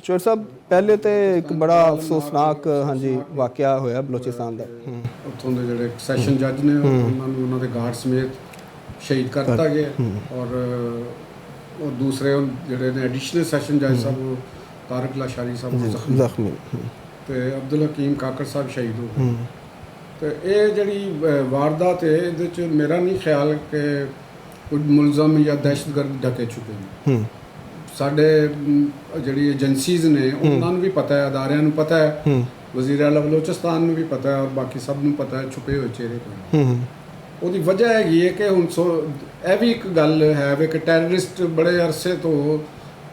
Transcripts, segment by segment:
ਚੋਰ ਸਾਹਿਬ ਪਹਿਲੇ ਤੇ ਇੱਕ ਬੜਾ ਅਫਸੋਸਨਾਕ ਹਾਂਜੀ ਵਾਕਿਆ ਹੋਇਆ ਬਲੋਚਿਸਤਾਨ ਦਾ। ਉੱਥੋਂ ਦੇ ਜਿਹੜੇ ਸੈਸ਼ਨ ਜੱਜ ਨੇ ਉਹਨਾਂ ਨੂੰ ਉਹਨਾਂ ਦੇ ਗਾਰਡ ਸਮੇਤ ਸ਼ਹੀਦ ਕਰ ਦਿੱਤਾ ਗਿਆ ਔਰ ਉਹ ਦੂਸਰੇ ਜਿਹੜੇ ਨੇ ਐਡੀਸ਼ਨਲ ਸੈਸ਼ਨ ਜੱਜ ਸਾਹਿਬ ਤਾਰਕ ਲਾਸ਼ਾਰੀ ਸਾਹਿਬ ਜ਼ਖਮੀ ਤੇ ਅਬਦੁਲ ਹਕੀਮ ਕਾਕੜ ਸਾਹਿਬ ਸ਼ਹੀਦ ਹੋ ਗਏ। ਤੇ ਇਹ ਜਿਹੜੀ ਵਾਰਦਾਤ ਹੈ ਇਹਦੇ 'ਚ ਮੇਰਾ ਨਹੀਂ ਖਿਆਲ ਕਿ ਕੁਝ ਮੁਲਜ਼ਮ ਜਾਂ ਦਹਿਸ਼ਤਗਰਦ ਢਕੇ ਛੁਪੇ ਨੇ। ਸਾਡੇ ਜਿਹੜੀ ਏਜੰਸੀਜ਼ ਨੇ ਉਹਨਾਂ ਨੂੰ ਵੀ ਪਤਾ ਹੈ, ਅਦਾਰਿਆਂ ਨੂੰ ਪਤਾ ਹੈ, ਵਜ਼ੀਰ ਆਲਾ ਬਲੋਚਿਸਤਾਨ ਨੂੰ ਵੀ ਪਤਾ ਹੈ ਔਰ ਬਾਕੀ ਸਭ ਨੂੰ ਪਤਾ ਹੈ ਛੁਪੇ ਹੋਏ ਚਿਹਰੇ ਕੋਈ। ਉਹਦੀ ਵਜ੍ਹਾ ਹੈਗੀ ਹੈ ਕਿ ਹੁਣ ਇਹ ਵੀ ਇੱਕ ਗੱਲ ਹੈ ਵੀ ਕਿ ਟੈਰਰਿਸਟ ਬੜੇ ਅਰਸੇ ਤੋਂ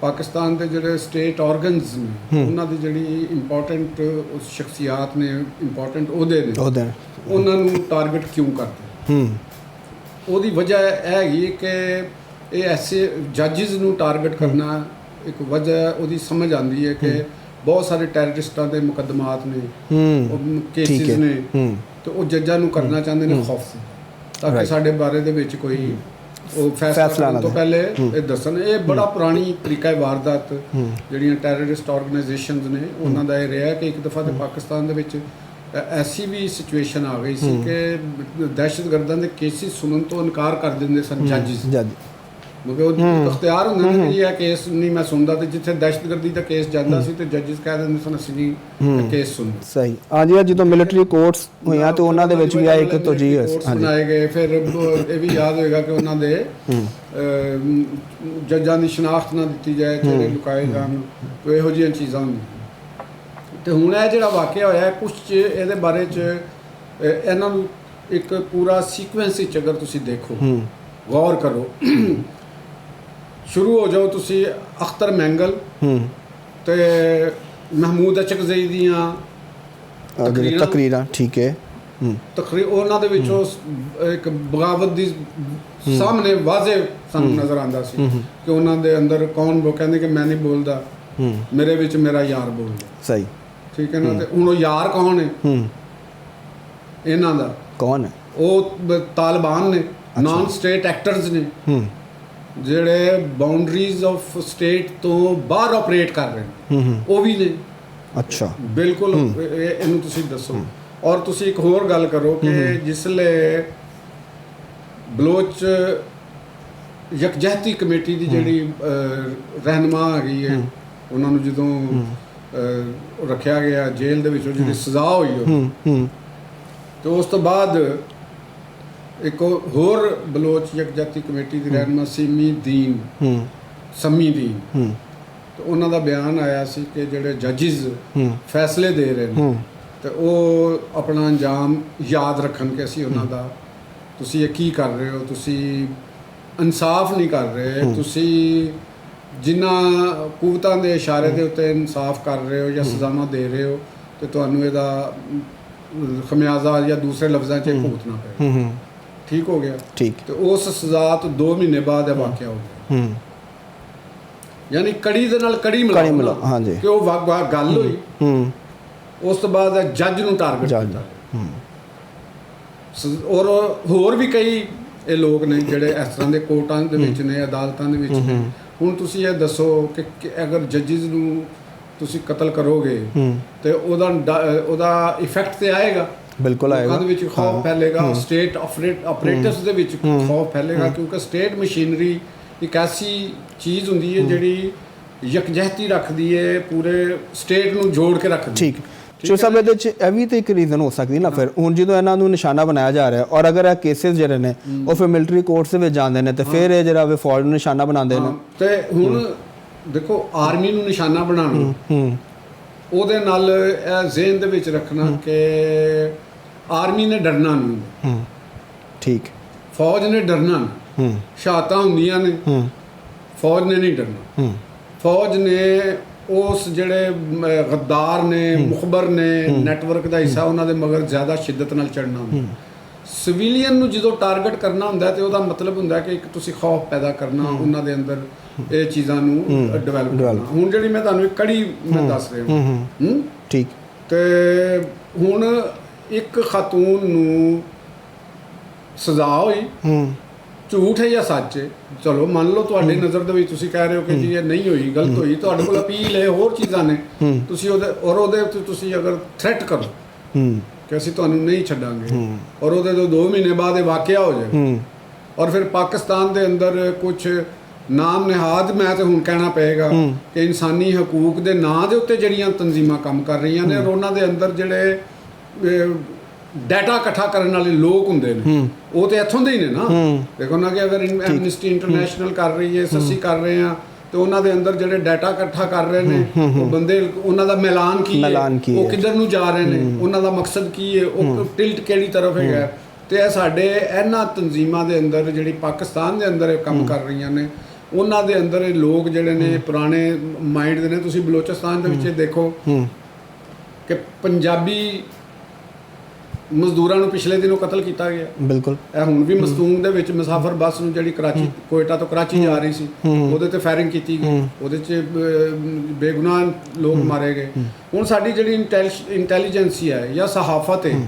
ਪਾਕਿਸਤਾਨ ਦੇ ਜਿਹੜੇ ਸਟੇਟ ਆਰਗਨਸ ਨੇ ਉਹਨਾਂ ਦੀ ਜਿਹੜੀ ਇੰਪੋਰਟੈਂਟ ਸ਼ਖਸੀਅਤ ਨੇ, ਇੰਪੋਰਟੈਂਟ ਅਹੁਦੇ ਨੇ, ਉਹਨਾਂ ਨੂੰ ਟਾਰਗੇਟ ਕਿਉਂ ਕਰਦੇ। ਉਹਦੀ ਵਜ੍ਹਾ ਇਹ ਹੈਗੀ ਕਿ ਇਹ ਐਸੇ ਜੱਜਿਸ ਨੂੰ ਟਾਰਗੇਟ ਕਰਨਾ ਇੱਕ ਵਜ੍ਹਾ ਉਹਦੀ ਸਮਝ ਆਉਂਦੀ ਹੈ ਕਿ ਬਹੁਤ ਸਾਰੇ ਟੈਰਰਿਸਟਾਂ ਦੇ ਮੁਕੱਦਮਾਤ ਨੇ, ਕੇਸਿਸ ਨੇ, ਤੇ ਉਹ ਜੱਜਾਂ ਨੂੰ ਕਰਨਾ ਚਾਹੁੰਦੇ ਨੇ ਖੌਫ ਤਾਂ ਕਿ ਸਾਡੇ ਬਾਰੇ ਦੇ ਵਿੱਚ ਕੋਈ ਉਹ ਫੈਸਲਾ ਕਰਨ ਤੋਂ ਪਹਿਲੇ ਇਹ ਦੱਸਣ। ਇਹ ਬੜਾ ਪੁਰਾਣੀ ਤਰੀਕਾ ਹੈ ਵਾਰਦਾਤ ਜਿਹੜੀਆਂ ਟੈਰਰਿਸਟ ਆਰਗੇਨਾਈਜੇਸ਼ਨਸ ਨੇ ਉਹਨਾਂ ਦਾ ਇਹ ਰਿਹਾ ਕਿ ਇੱਕ ਦਫਾ ਤੇ ਪਾਕਿਸਤਾਨ ਦੇ ਵਿੱਚ ਐਸੀ ਵੀ ਸਿਚੁਏਸ਼ਨ ਆ ਗਈ ਸੀ ਕਿ ਦਹਿਸ਼ਤਗਰਦਾਂ ਦੇ ਕੇਸਿਸ ਸੁਣਨ ਤੋਂ ਇਨਕਾਰ ਕਰ ਦਿੰਦੇ ਸਨ ਜੱਜਿਸ, ਕਿਉਂਕਿ ਉਹ ਅਖਤਿਆਰ ਹੁੰਦੇ ਨੇ ਕਿ ਇਹ ਕੇਸ ਨਹੀਂ ਮੈਂ ਸੁਣਦਾ। ਤੇ ਜਿੱਥੇ ਦਹਿਸ਼ਤਗਰਦੀ ਦਾ ਕੇਸ ਜਾਂਦਾ ਸੀ ਤੇ ਜੱਜਿਸ ਕਹਿ ਦਿੰਦੇ ਸਨ ਅਸੀਂ ਨਹੀਂ ਕੇਸ ਸੁਣਦੇ। ਸਹੀ ਹਾਂਜੀ, ਜਦੋਂ ਮਿਲਟਰੀ ਕੋਰਟਸ ਹੋਈਆਂ ਤੇ ਉਹਨਾਂ ਦੇ ਵਿੱਚ ਵੀ ਆ ਇੱਕ ਤੋਜੀਹ ਬਣਾਏ ਗਏ। ਫਿਰ ਇਹ ਵੀ ਯਾਦ ਹੋਏਗਾ ਕਿ ਉਹਨਾਂ ਦੇ ਜੱਜਾਂ ਦੀ ਸ਼ਨਾਖਤ ਨਾ ਦਿੱਤੀ ਜਾਏ, ਚਿਹਰੇ ਲੁਕਾਏ ਜਾਣ, ਇਹੋ ਜਿਹੀਆਂ ਚੀਜ਼ਾਂ ਹੁੰਦੀਆਂ। ਤੇ ਹੁਣ ਇਹ ਜਿਹੜਾ ਵਾਕਿਆ ਹੋਇਆ ਕੁਛ ਇਹਦੇ ਬਾਰੇ 'ਚ ਇਹਨਾਂ ਨੂੰ ਇੱਕ ਪੂਰਾ ਸੀਕੁਐਂਸ ਵਿੱਚ ਅਗਰ ਤੁਸੀਂ ਦੇਖੋ, ਗੌਰ ਕਰੋ, ਸ਼ੁਰੂ ਹੋ ਜਾਓ ਤੁਸੀਂ ਅਖਤਰ ਮੈਂਗਲ ਤੇ ਮਹਿਮੂਦ ਅਚਕਜ਼ਈ ਦੀਆਂ ਤਕਰੀਰਾਂ। ਠੀਕ ਹੈ, ਉਹਨਾਂ ਦੇ ਵਿੱਚੋਂ ਇੱਕ ਬਗਾਵਤ ਦੀ ਸਾਹਮਣੇ ਵਾਜ਼ੇ ਸਾਨੂੰ ਨਜ਼ਰ ਆਉਂਦਾ ਸੀ ਕਿ ਉਹਨਾਂ ਦੇ ਅੰਦਰ ਕੌਣ ਕਹਿੰਦੇ ਕਿ ਮੈਂ ਨਹੀਂ ਬੋਲਦਾ, ਮੇਰੇ ਵਿੱਚ ਮੇਰਾ ਯਾਰ ਬੋਲਦਾ। ਸਹੀ, ਠੀਕ ਹੈ ਨਾ। ਤੇ ਹੁਣ ਉਹ ਯਾਰ ਕੌਣ ਹੈ ਇਹਨਾਂ ਦਾ? ਕੌਣ ਹੈ? ਉਹ ਤਾਲਿਬਾਨ ਨੇ, ਨਾਨ ਸਟੇਟ ਐਕਟਰਸ ਨੇ ਜਿਹੜੇ ਬਾਉਂਡਰੀਜ਼ ਆਫ ਸਟੇਟ ਤੋਂ ਬਾਹਰ ਆਪਰੇਟ ਕਰ ਰਹੇ ਨੇ, ਉਹ ਵੀ ਨੇ। ਅੱਛਾ, ਬਿਲਕੁਲ। ਇਹਨੂੰ ਤੁਸੀਂ ਦੱਸੋ। ਔਰ ਤੁਸੀਂ ਇੱਕ ਹੋਰ ਗੱਲ ਕਰੋ ਕਿ ਜਿਸਲੇ ਬਲੋਚ ਯਕਜਹਿਤੀ ਕਮੇਟੀ ਦੀ ਜਿਹੜੀ ਰਹਿਨੁਮਾ ਆ ਗਈ ਹੈ, ਉਹਨਾਂ ਨੂੰ ਜਦੋਂ ਰੱਖਿਆ ਗਿਆ ਜੇਲ੍ਹ ਦੇ ਵਿੱਚੋਂ ਜਿਹੜੀ ਸਜ਼ਾ ਹੋਈ ਉਹ, ਤੇ ਉਸ ਤੋਂ ਬਾਅਦ ਇੱਕ ਹੋਰ ਬਲੋਚ ਯਕਜਹਿਤੀ ਕਮੇਟੀ ਦੀ ਰਹਿਨੁਮਾ ਸਮੀ ਦੀਨ, ਤੇ ਉਹਨਾਂ ਦਾ ਬਿਆਨ ਆਇਆ ਸੀ ਕਿ ਜਿਹੜੇ ਜੱਜਿਸ ਫੈਸਲੇ ਦੇ ਰਹੇ ਨੇ ਤੇ ਉਹ ਆਪਣਾ ਅੰਜਾਮ ਯਾਦ ਰੱਖਣ ਕਿ ਅਸੀਂ ਉਹਨਾਂ ਦਾ, ਤੁਸੀਂ ਇਹ ਕੀ ਕਰ ਰਹੇ ਹੋ, ਤੁਸੀਂ ਇਨਸਾਫ ਨਹੀਂ ਕਰ ਰਹੇ, ਤੁਸੀਂ ਜਿਨ੍ਹਾਂ ਕੂਵਤਾਂ ਦੇ ਇਸ਼ਾਰੇ ਦੇ ਉੱਤੇ ਇਨਸਾਫ ਕਰ ਰਹੇ ਹੋ ਜਾਂ ਸਜ਼ਾਵਾਂ ਦੇ ਰਹੇ ਹੋ ਤੇ ਤੁਹਾਨੂੰ ਇਹਦਾ ਖਮਿਆਜ਼ਾ ਜਾਂ ਦੂਸਰੇ ਲਫ਼ਜ਼ਾਂ 'ਚ ਭੁਗਤਣਾ ਪਏਗਾ। ਠੀਕ ਹੋ ਗਿਆ। ਠੀਕ। ਤੇ ਉਸ ਸਜ਼ਾ ਤੋਂ 2 ਮਹੀਨੇ ਬਾਅਦ ਇਹ ਵਾਕਿਆ ਹੋ ਗਿਆ। ਯਾਨੀ ਕੜੀ ਦੇ ਨਾਲ ਕੜੀ ਮਿਲਾ। ਹਾਂਜੀ, ਕਿ ਉਹ ਗੱਲ ਹੋਈ। ਉਸ ਤੋਂ ਬਾਅਦ ਜੱਜ ਨੂੰ ਟਾਰਗੇਟ ਕੀਤਾ। ਔਰ ਹੋਰ ਵੀ ਕਈ ਇਹ ਲੋਕ ਨੇ ਜਿਹੜੇ ਇਸ ਤਰ੍ਹਾਂ ਦੇ ਕੋਰਟਾਂ ਦੇ ਵਿੱਚ ਨੇ, ਅਦਾਲਤਾਂ ਦੇ ਵਿੱਚ ਨੇ। ਹੁਣ ਤੁਸੀਂ ਇਹ ਦੱਸੋ ਕਿ ਅਗਰ ਜੱਜਿਸ ਨੂੰ ਤੁਸੀਂ ਕਤਲ ਕਰੋਗੇ ਤੇ ਉਹਦਾ ਇਫੈਕਟ ਤੇ ਆਏਗਾ। ਬਿਲਕੁਲ ਆਏਗਾ। ਉਹਦੇ ਵਿੱਚ ਖੌਫ ਫੈਲੇਗਾ, ਸਟੇਟ ਆਪਰੇਟਰਸ ਦੇ ਵਿੱਚ ਖੌਫ ਫੈਲੇਗਾ, ਕਿਉਂਕਿ ਸਟੇਟ ਮਸ਼ੀਨਰੀ ਇੱਕ ਐਸੀ ਚੀਜ਼ ਹੁੰਦੀ ਹੈ ਜਿਹੜੀ ਯਕਜਹਿਤੀ ਰੱਖਦੀ ਹੈ, ਪੂਰੇ ਸਟੇਟ ਨੂੰ ਜੋੜ ਕੇ ਰੱਖਦੀ। ਠੀਕ। ਚੋ ਸਾਹਿਬ ਇਹਦੇ 'ਚ ਇਹ ਵੀ ਤਾਂ ਇੱਕ ਰੀਜ਼ਨ ਹੋ ਸਕਦੀ ਨਾ ਫਿਰ, ਹੁਣ ਜਦੋਂ ਇਹਨਾਂ ਨੂੰ ਨਿਸ਼ਾਨਾ ਬਣਾਇਆ ਜਾ ਰਿਹਾ ਔਰ ਅਗਰ ਇਹ ਕੇਸਿਸ ਜਿਹੜੇ ਨੇ ਉਹ ਫਿਰ ਮਿਲਟਰੀ ਕੋਰਟਸ ਦੇ ਵਿੱਚ ਜਾਂਦੇ ਨੇ ਤੇ ਫਿਰ ਇਹ ਜਿਹੜਾ ਵੀ ਫੌਜ ਨੂੰ ਨਿਸ਼ਾਨਾ ਬਣਾਉਂਦੇ ਨੇ। ਤੇ ਹੁਣ ਦੇਖੋ ਆਰਮੀ ਨੂੰ ਨਿਸ਼ਾਨਾ ਬਣਾਉਣਾ, ਉਹਦੇ ਨਾਲ ਇਹ ਜ਼ਿਹਨ ਦੇ ਵਿੱਚ ਰੱਖਣਾ ਕਿ ਆਰਮੀ ਨੇ ਡਰਨਾ ਨਹੀਂ। ਠੀਕ। ਫੌਜ ਨੇ ਡਰਨਾ ਨਹੀਂ। ਸ਼ਹਾਦਤਾਂ ਹੁੰਦੀਆਂ ਨੇ, ਫੌਜ ਨੇ ਨਹੀਂ ਡਰਨਾ। ਫੌਜ ਨੇ ਉਸ ਜਿਹੜੇ ਗੱਦਾਰ ਨੇ, ਮੁਖਬਰ ਨੇ, ਨੈਟਵਰਕ ਦਾ ਹਿੱਸਾ, ਉਹਨਾਂ ਦੇ ਮਗਰ ਜ਼ਿਆਦਾ ਸ਼ਿੱਦਤ ਨਾਲ ਚੜ੍ਹਨਾ ਹੁੰਦਾ। ਸਿਵਿਲੀਅਨ ਨੂੰ ਜਦੋਂ ਟਾਰਗੇਟ ਕਰਨਾ ਹੁੰਦਾ ਤੇ ਉਹਦਾ ਮਤਲਬ ਹੁੰਦਾ ਕਿ ਇੱਕ ਤੁਸੀਂ ਖੌਫ ਪੈਦਾ ਕਰਨਾ ਉਹਨਾਂ ਦੇ ਅੰਦਰ, ਇਹ ਚੀਜ਼ਾਂ ਨੂੰ ਡਿਵੈਲਪ ਕਰਨਾ। ਹੁਣ ਜਿਹੜੀ ਮੈਂ ਤੁਹਾਨੂੰ ਇੱਕ ਕੜੀ ਮੈਂ ਦੱਸ ਰਿਹਾ ਹਾਂ। ਠੀਕ। ਤੇ ਹੁਣ ਇੱਕ ਖਾਤੂਨ ਨੂੰ ਸਜ਼ਾ ਹੋਈ ਝੂਠ ਹੈ ਜਾਂ ਸੱਚ ਹੈ, ਚਲੋ ਮੰਨ ਲਓ ਤੁਹਾਡੀ ਨਜ਼ਰ ਦੇ ਵਿੱਚ ਤੁਸੀਂ ਕਹਿ ਰਹੇ ਹੋ ਕਿ ਜੀ ਇਹ ਨਹੀਂ ਹੋਈ, ਗਲਤ ਹੋਈ, ਤੁਹਾਡੇ ਕੋਲ ਅਪੀਲ ਹੈ, ਹੋਰ ਚੀਜ਼ਾਂ ਨੇ, ਤੁਸੀਂ ਉਹਦੇ ਉੱਤੇ ਤੁਸੀਂ ਅਗਰ ਥ੍ਰੈਟ ਕਰੋ ਕਿ ਅਸੀਂ ਤੁਹਾਨੂੰ ਨਹੀਂ ਛੱਡਾਂਗੇ, ਔਰ ਉਹਦੇ ਤੋਂ 2 ਮਹੀਨੇ ਬਾਅਦ ਇਹ ਵਾਕਿਆ ਹੋ ਜਾਏ, ਔਰ ਫਿਰ ਪਾਕਿਸਤਾਨ ਦੇ ਅੰਦਰ ਕੁਝ ਨਾਮ ਨਿਹਾਦ, ਮੈਂ ਤੇ ਹੁਣ ਕਹਿਣਾ ਪਏਗਾ ਕਿ ਇਨਸਾਨੀ ਹਕੂਕ ਦੇ ਨਾਂ ਦੇ ਉੱਤੇ ਜਿਹੜੀਆਂ ਤਨਜ਼ੀਮਾਂ ਕੰਮ ਕਰ ਰਹੀਆਂ ਨੇ, ਔਰ ਉਹਨਾਂ ਦੇ ਅੰਦਰ ਜਿਹੜੇ ਡਾਟਾ ਇਕੱਠਾ ਕਰਨ ਵਾਲੇ ਲੋਕ ਹੁੰਦੇ ਨੇ, ਉਹ ਤੇ ਇੱਥੋਂ ਦੇ ਹੀ ਨੇ ਨਾ। ਦੇਖੋ ਨਾ ਕਿ ਅਗਰ ਐਮਨਿਸਟੀ ਇੰਟਰਨੈਸ਼ਨਲ ਕਰ ਰਹੀ ਹੈ, ਅਸੀਂ ਕਰ ਰਹੇ ਹਾਂ, ਤੇ ਉਹਨਾਂ ਦੇ ਅੰਦਰ ਜਿਹੜੇ ਡਾਟਾ ਇਕੱਠਾ ਕਰ ਰਹੇ ਨੇ ਉਹ ਬੰਦੇ, ਉਹਨਾਂ ਦਾ ਮੈਲਾਨ ਕੀ ਹੈ, ਉਹ ਕਿੱਧਰ ਨੂੰ ਜਾ ਰਹੇ ਨੇ, ਉਹਨਾਂ ਦਾ ਮਕਸਦ ਕੀ ਹੈ, ਉਹ ਟਿਲਟ ਕਿਹੜੀ ਤਰਫ ਹੈਗਾ। ਤੇ ਇਹ ਸਾਡੇ ਇਹਨਾਂ ਤਨਜ਼ੀਮਾਂ ਦੇ ਅੰਦਰ ਜਿਹੜੀ ਪਾਕਿਸਤਾਨ ਦੇ ਅੰਦਰ ਇਹ ਕੰਮ ਕਰ ਰਹੀਆਂ ਨੇ, ਉਹਨਾਂ ਦੇ ਅੰਦਰ ਇਹ ਲੋਕ ਜਿਹੜੇ ਨੇ ਪੁਰਾਣੇ ਮਾਈਂਡ ਦੇ ਨੇ। ਤੁਸੀਂ ਬਲੋਚਿਸਤਾਨ ਦੇ ਵਿੱਚ ਦੇਖੋ ਕਿ ਪੰਜਾਬੀ ਮਜ਼ਦੂਰਾਂ ਨੂੰ ਪਿਛਲੇ ਦਿਨੋਂ ਕਤਲ ਕੀਤਾ ਗਿਆ। ਬਿਲਕੁਲ। ਇਹ ਹੁਣ ਵੀ ਮਸਤੂਮ ਦੇ ਵਿੱਚ ਮੁਸਾਫਰ ਬੱਸ ਨੂੰ ਜਿਹੜੀ ਕਰਾਚੀ ਕੋਇਟਾ ਤੋਂ ਕਰਾਚੀ ਜਾ ਰਹੀ ਸੀ, ਉਹਦੇ ਤੇ ਫਾਇਰਿੰਗ ਕੀਤੀ ਗਈ, ਉਹਦੇ 'ਚ ਬੇਗੁਨਾਹ ਲੋਕ ਮਾਰੇ ਗਏ। ਹੁਣ ਸਾਡੀ ਜਿਹੜੀ ਇੰਟੈਲੀਜੈਂਸੀ ਹੈ ਜਾਂ ਸਹਾਫਤ ਹੈ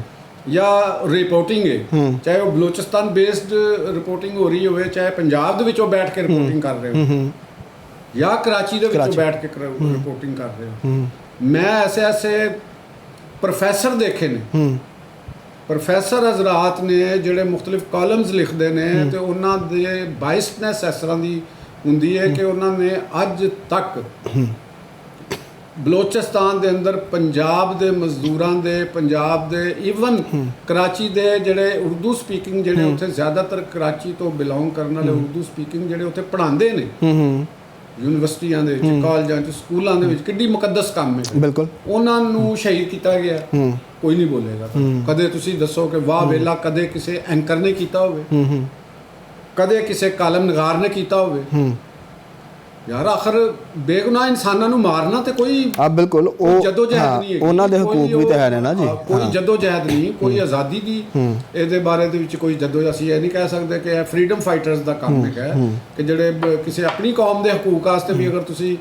ਜਾਂ ਰਿਪੋਰਟਿੰਗ ਹੈ, ਚਾਹੇ ਉਹ ਬਲੋਚਿਸਤਾਨ ਬੇਸਡ ਰਿਪੋਰਟਿੰਗ ਹੋ ਰਹੀ ਹੋਵੇ, ਚਾਹੇ ਪੰਜਾਬ ਦੇ ਵਿੱਚੋਂ ਬੈਠ ਕੇ ਰਿਪੋਰਟਿੰਗ ਕਰ ਰਹੇ ਹੋ ਜਾਂ ਕਰਾਚੀ ਦੇ ਵਿੱਚੋਂ ਬੈਠ ਕੇ ਰਿਪੋਰਟਿੰਗ ਕਰ ਰਹੇ ਹੋ, ਮੈਂ ਐਸੇ ਪ੍ਰੋਫੈਸਰ ਦੇਖੇ ਨੇ, ਪ੍ਰੋਫੈਸਰ ਹਜ਼ਰਾਤ ਨੇ ਜਿਹੜੇ ਮੁਖਤਲਿਫ ਕਾਲਮਸ ਲਿਖਦੇ ਨੇ, ਤੇ ਉਹਨਾਂ ਦੇ ਬਾਇਸਨੈਸ ਇਸ ਤਰ੍ਹਾਂ ਦੀ ਹੁੰਦੀ ਹੈ ਕਿ ਉਹਨਾਂ ਨੇ ਅੱਜ ਤੱਕ ਬਲੋਚਿਸਤਾਨ ਦੇ ਅੰਦਰ ਪੰਜਾਬ ਦੇ ਮਜ਼ਦੂਰਾਂ ਦੇ, ਪੰਜਾਬ ਦੇ, ਈਵਨ ਕਰਾਚੀ ਦੇ ਜਿਹੜੇ ਉਰਦੂ ਸਪੀਕਿੰਗ, ਜਿਹੜੇ ਉੱਥੇ ਜ਼ਿਆਦਾਤਰ ਕਰਾਚੀ ਤੋਂ ਬਿਲੋਂਗ ਕਰਨ ਵਾਲੇ ਉਰਦੂ ਸਪੀਕਿੰਗ ਜਿਹੜੇ ਉੱਥੇ ਪੜ੍ਹਾਉਂਦੇ ਨੇ ਯੂਨੀਵਰਸਿਟੀਆਂ ਦੇ ਵਿੱਚ, ਕਾਲਜਾਂ 'ਚ, ਸਕੂਲਾਂ ਦੇ ਵਿੱਚ, ਕਿੱਡੀ ਮੁਕੱਦਸ ਕੰਮ ਹੈ। ਬਿਲਕੁਲ। ਉਹਨਾਂ ਨੂੰ ਸ਼ਹੀਦ ਕੀਤਾ ਗਿਆ, ਕੋਈ ਨਹੀਂ ਬੋਲੇਗਾ। ਕਦੇ ਤੁਸੀਂ ਦੱਸੋ ਕਿ ਵਾਹ ਵੇਲਾ ਕਦੇ ਕਿਸੇ ਐਂਕਰ ਨੇ ਕੀਤਾ ਹੋਵੇ, ਕਦੇ ਕਿਸੇ ਕਾਲਮ ਨਿਗਾਰ ਨੇ ਕੀਤਾ ਹੋਵੇ? ਯਾਰ ਆਖਰ ਬੇਗੁਨਾਹ ਇਨਸਾਨਾਂ ਨੂੰ ਮਾਰਨਾ ਤੇ ਕੋਈ ਬਿਲਕੁਲ ਉਹ ਜਦੋਜਹਿਦ ਨਹੀਂ ਹੈ, ਉਹਨਾਂ ਦੇ ਹਕੂਕ ਵੀ ਤਾਂ ਹੈ ਨਾ ਜੀ, ਕੋਈ ਜਦੋਜਹਿਦ ਨਹੀਂ, ਕੋਈ ਆਜ਼ਾਦੀ ਦੀ ਇਹਦੇ ਬਾਰੇ ਦੇ ਵਿੱਚ ਕੋਈ ਜਦੋਜਹਿਦ, ਅਸੀਂ ਇਹ ਨਹੀਂ ਕਹਿ ਸਕਦੇ ਕਿ ਇਹ ਫਰੀडम ਫਾਈਟਰਸ ਦਾ ਕੰਮ ਹੈਗਾ ਕਿ ਜਿਹੜੇ ਕਿਸੇ ਆਪਣੀ ਕੌਮ ਦੇ ਹਕੂਕ ਵਾਸਤੇ ਵੀ ਅਗਰ ਤੁਸੀਂ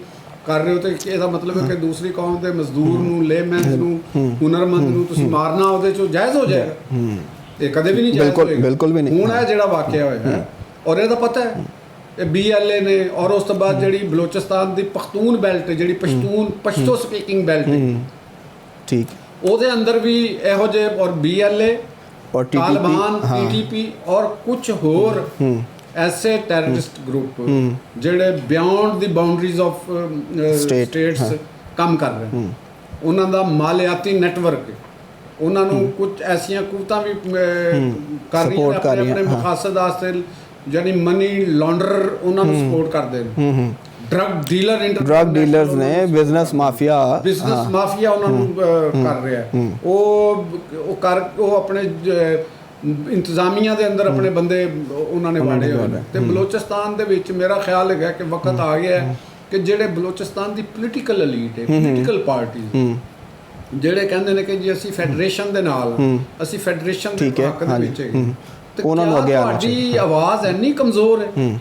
ਕਰ ਰਹੇ ਹੋ ਤੇ ਇਹਦਾ ਮਤਲਬ ਹੈ ਕਿ ਦੂਸਰੀ ਕੌਮ ਦੇ ਮਜ਼ਦੂਰ ਨੂੰ, ਲੇਮੈਨਸ ਨੂੰ, ਹੁਨਰਮੰਦ ਨੂੰ ਤੁਸੀਂ ਮਾਰਨਾ ਉਹਦੇ 'ਚੋਂ ਜਾਇਜ਼ ਹੋ ਜਾਏਗਾ? ਇਹ ਕਦੇ ਵੀ ਨਹੀਂ ਜਾਇਜ਼ ਹੋਏਗਾ, ਬਿਲਕੁਲ ਵੀ ਨਹੀਂ। ਹੁਣ ਇਹ ਜਿਹੜਾ ਵਾਕਿਆ ਹੋਇਆ ਔਰ ਇਹਦਾ ਪਤਾ ਹੈ ਇਹ BLA ਨੇ, ਔਰ ਉਸ ਤੋਂ ਬਾਅਦ ਜਿਹੜੀ ਬਲੋਚਿਸਤਾਨ ਦੀ ਪਖਤੂਨ ਬੈਲਟ, ਜਿਹੜੀ ਪਸ਼ਤੋ ਸਪੀਕਿੰਗ ਬੈਲਟ, ਠੀਕ, ਉਹਦੇ ਅੰਦਰ ਵੀ ਇਹੋ ਜਿਹੇ, ਔਰ BLA ਔਰ ਤਾਲਿਬਾਨ, TTP ਔਰ ਕੁਝ ਹੋਰ ਐਸੇ ਟੈਰਰਿਸਟ ਗਰੁੱਪ ਜਿਹੜੇ beyond the boundaries of status ਕੰਮ ਕਰ ਰਹੇ, ਉਹਨਾਂ ਦਾ ਮਾਲਿਆਤੀ ਨੈਟਵਰਕ, ਉਹਨਾਂ ਨੂੰ ਕੁਝ ਐਸੀਆਂ ਕੁਵਤਾਂ ਵੀ ਕਰ ਰਹੀਆਂ ਆਪਣੇ ਮਕਸਦ ਵਾਸਤੇ, ਯਾਨੀ ਮਨੀ ਲਾਂਡਰਰ ਉਹਨਾਂ ਨੂੰ ਸਪੋਰਟ ਕਰਦੇ ਨੇ, ਡਰੱਗ ਡੀਲਰਸ ਨੇ, ਬਿਜ਼ਨਸ ਮਾਫੀਆ ਉਹਨਾਂ ਨੂੰ ਕਰ ਰਿਹਾ। ਉਹ ਆਪਣੇ ਇੰਤਜ਼ਾਮੀਆ ਦੇ ਅੰਦਰ ਆਪਣੇ ਬੰਦੇ ਉਹਨਾਂ ਨੇ ਵਾੜੇ ਹੋਏ ਨੇ। ਤੇ ਬਲੋਚਿਸਤਾਨ ਦੇ ਵਿੱਚ ਮੇਰਾ ਖਿਆਲ ਹੈਗਾ ਕਿ ਵਕਤ ਆ ਗਿਆ ਹੈ ਕਿ ਜਿਹੜੇ ਬਲੋਚਿਸਤਾਨ ਦੀ ਪੋਲੀਟੀਕਲ ਐਲੀਟ ਹੈ, ਪੋਲੀਟੀਕਲ ਪਾਰਟੀ, ਜਿਹੜੇ ਕਹਿੰਦੇ ਨੇ ਕਿ ਜੀ ਅਸੀਂ ਫੈਡਰੇਸ਼ਨ ਦੇ ਨਾਲ, ਅਸੀਂ ਫੈਡਰੇਸ਼ਨ ਦੇ ਹੱਕ ਦੇ ਵਿੱਚ ਹੈਗੇ, ਉਹਨਾਂ ਨੂੰ ਅੱਗੇ ਆਉਣਾ ਚਾਹੀਦਾ। ਤੁਹਾਡੀ ਆਵਾਜ਼ ਇੰਨੀ ਕਮਜ਼ੋਰ ਹੈ,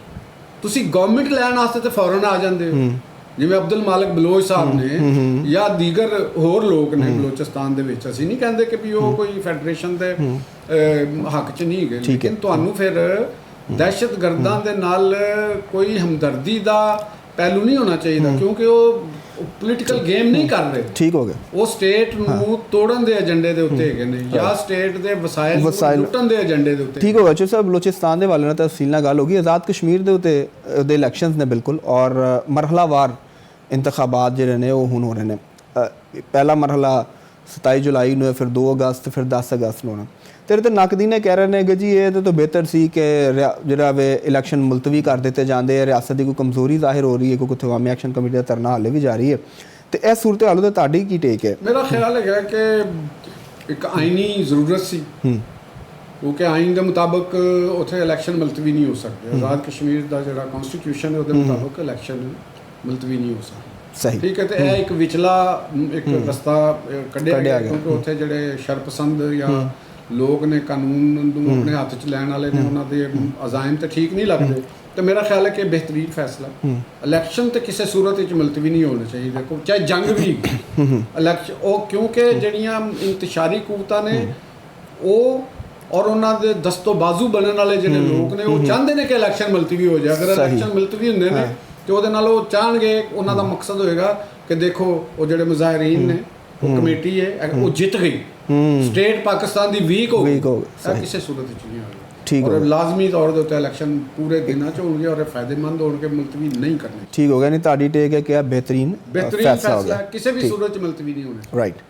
ਤੁਸੀਂ ਗਵਰਨਮੈਂਟ ਲੈਣ ਵਾਸਤੇ ਤੇ ਫੌਰਨ ਆ ਜਾਂਦੇ ਹੋ, ਜਿਵੇਂ ਅਬਦੁਲ ਮਾਲਿਕ ਬਲੋਚ ਸਾਹਿਬ ਨੇ ਜਾਂ ਦੀਗਰ ਹੋਰ ਲੋਕ ਨੇ ਬਲੋਚਿਸਤਾਨ ਦੇ ਵਿੱਚ। ਅਸੀਂ ਨਹੀਂ ਕਹਿੰਦੇ ਕਿ ਵੀ ਉਹ ਕੋਈ ਫੈਡਰੇਸ਼ਨ ਦੇ ਹੱਕ 'ਚ ਨਹੀਂ ਹੈਗੇ, ਲੇਕਿਨ ਤੁਹਾਨੂੰ ਫਿਰ ਦਹਿਸ਼ਤਗਰਦਾਂ ਦੇ ਨਾਲ ਕੋਈ ਹਮਦਰਦੀ ਦਾ ਪਹਿਲੂ ਨਹੀਂ ਹੋਣਾ ਚਾਹੀਦਾ, ਕਿਉਂਕਿ ਉਹ ਪੋਲੀਟੀਕਲ ਗੇਮ ਨਹੀਂ ਕਰ ਰਹੇ। ਠੀਕ ਹੋ ਗਿਆ। ਉਹ ਸਟੇਟ ਨੂੰ ਤੋੜਨ ਦੇ ਏਜੰਡੇ ਦੇ ਉੱਤੇ ਹੈਗੇ ਨੇ ਜਾਂ ਸਟੇਟ ਦੇ ਵਸਾਇਲ ਲੁੱਟਣ ਦੇ ਏਜੰਡੇ ਦੇ ਉੱਤੇ। ਠੀਕ ਹੋ ਗਿਆ ਜੀ ਸਾਹਿਬ। ਬਲੋਚਿਸਤਾਨ ਦੇ ਵਾਲੇ ਨਾਲ ਤਫਸੀਲ ਨਾਲ ਗੱਲ ਹੋ ਗਈ। ਆਜ਼ਾਦ ਕਸ਼ਮੀਰ ਦੇ ਉੱਤੇ ਦੇ ਇਲੈਕਸ਼ਨਸ ਨੇ ਬਿਲਕੁਲ, ਔਰ ਮਰਹਲਾਵਾਰ ਇੰਤਖਾਬਾਤ ਜਿਹੜੇ ਨੇ ਉਹ ਹੁਣ ਹੋ ਰਹੇ ਨੇ। ਪਹਿਲਾ ਮਰਹਲਾ 27 ਜੁਲਾਈ ਨੂੰ, ਫਿਰ 2 ਅਗਸਤ, ਫਿਰ 10 ਅਗਸਤ ਨੂੰ ਹੋਣਾ। ਤੇਰੇ ਤੇ ਨਕਦੀਨੇ ਕਹਿ ਰਹੇ ਨੇ ਕਿ ਜੀ ਇਹ ਤਾਂ ਬਿਹਤਰ ਸੀ ਕਿ ਜਿਹੜਾ ਵੇ ਇਲੈਕਸ਼ਨ ਮੁਲਤਵੀ ਕਰ ਦਿੱਤੇ ਜਾਂਦੇ ਆ, ਰਿਆਸਤ ਦੀ ਕੋਈ ਕਮਜ਼ੋਰੀ ਜ਼ਾਹਿਰ ਹੋ ਰਹੀ ਹੈ, ਕਿਉਂਕਿ ਅਵਾਮੀ ਐਕਸ਼ਨ ਕਮੇਟੀ ਦਾ ਧਰਨਾ ਹਾਲੇ ਵੀ ਜਾਰੀ ਹੈ। ਤੇ ਇਸ ਸੂਰਤ ਹਾਲ 'ਤੇ ਤੁਹਾਡੀ ਕੀ ਟੇਕ ਹੈ? ਮੇਰਾ ਖਿਆਲ ਹੈਗਾ ਕਿ ਇੱਕ ਆਈਨੀ ਜ਼ਰੂਰਤ ਸੀ, ਕਿਉਂਕਿ ਆਈਨ ਦੇ ਮੁਤਾਬਕ ਉੱਥੇ ਇਲੈਕਸ਼ਨ ਮੁਲਤਵੀ ਨਹੀਂ ਹੋ ਸਕਦੇ। ਆਜ਼ਾਦ ਕਸ਼ਮੀਰ ਦਾ ਜਿਹੜਾ ਕਨਸਟੀਟਿਊਸ਼ਨ ਹੈ ਉਹਦੇ ਮੁਤਾਬਕ ਇਲੈਕਸ਼ਨ ਮੁਲਤਵੀ ਨਹੀਂ ਹੋ ਸਕਦਾ। ਸਹੀ, ਠੀਕ ਹੈ। ਤੇ ਇਹ ਇੱਕ ਵਿਚਲਾ ਇੱਕ ਰਸਤਾ ਕੱਢਿਆ ਗਿਆ, ਕਿਉਂਕਿ ਉੱਥੇ ਜਿਹੜੇ ਸ਼ਰਪਸੰਦ ਜਾਂ ਲੋਕ ਨੇ, ਕਾਨੂੰਨ ਨੂੰ ਆਪਣੇ ਹੱਥ 'ਚ ਲੈਣ ਵਾਲੇ ਨੇ, ਉਹਨਾਂ ਦੇ ਅਜ਼ਾਇਮ ਤੇ ਠੀਕ ਨਹੀਂ ਲੱਗਦੇ। ਤੇ ਮੇਰਾ ਖਿਆਲ ਹੈ ਕਿ ਬਿਹਤਰੀਨ ਫੈਸਲਾ, ਇਲੈਕਸ਼ਨ ਤੇ ਕਿਸੇ ਸੂਰਤ ਵਿੱਚ ਮੁਲਤਵੀ ਨਹੀਂ ਹੋਣੇ ਚਾਹੀਦੇ, ਚਾਹੇ ਜੰਗ ਵੀ ਇਲੈਕਸ਼ਨ ਉਹ, ਕਿਉਂਕਿ ਜਿਹੜੀਆਂ ਇੰਤਸ਼ਾਰੀ ਕੂਵਤਾਂ ਨੇ ਉਹ ਔਰ ਉਹਨਾਂ ਦੇ ਦਸਤੋ ਬਾਜ਼ੂ ਬਣਨ ਵਾਲੇ ਜਿਹੜੇ ਲੋਕ ਨੇ ਉਹ ਚਾਹੁੰਦੇ ਨੇ ਕਿ ਇਲੈਕਸ਼ਨ ਮੁਲਤਵੀ ਹੋ ਜਾਏ। ਅਗਰ ਸਹੀ। ਇਲੈਕਸ਼ਨ ਮੁਲਤਵੀ ਹੁੰਦੇ ਨੇ ਤੇ ਉਹਦੇ ਨਾਲ ਉਹ ਚਾਹਣਗੇ, ਉਹਨਾਂ ਦਾ ਮਕਸਦ ਹੋਏਗਾ ਕਿ ਦੇਖੋ ਉਹ ਜਿਹੜੇ ਮੁਜ਼ਾਹਰੀਨ ਨੇ, ਉਹ ਕਮੇਟੀ ਹੈ, ਉਹ ਜਿੱਤ ਗਈ, ਸਟੇਟ ਪਾਕਿਸਤਾਨ ਦੀ ਵੀਕ ਹੋ ਗਈ। ਇਹ ਕਿਸੇ ਸੂਰਤ ਵਿੱਚ ਨਹੀਂ ਹੋਏਗਾ। ਠੀਕ ਔਰ ਲਾਜ਼ਮੀ ਤੌਰ ਦੇ ਉੱਤੇ ਇਲੈਕਸ਼ਨ ਪੂਰੇ ਦਿਨਾਂ 'ਚ ਹੋਣਗੇ ਔਰ ਇਹ ਫਾਇਦੇਮੰਦ ਹੋਣਗੇ, ਮੁਲਤਵੀ ਨਹੀਂ ਕਰਨੇ। ਠੀਕ ਹੋ ਗਿਆ। ਨਹੀਂ ਤੁਹਾਡੀ ਟੇਕ ਹੈ ਕਿ ਇਹ ਬਿਹਤਰੀਨ ਬਿਹਤਰੀਨ ਫੈਸਲਾ ਕਿਸੇ ਵੀ ਸੂਰਤ 'ਚ ਮੁਲਤਵੀ ਨਹੀਂ ਹੋਣਾ। ਰਾਈਟ।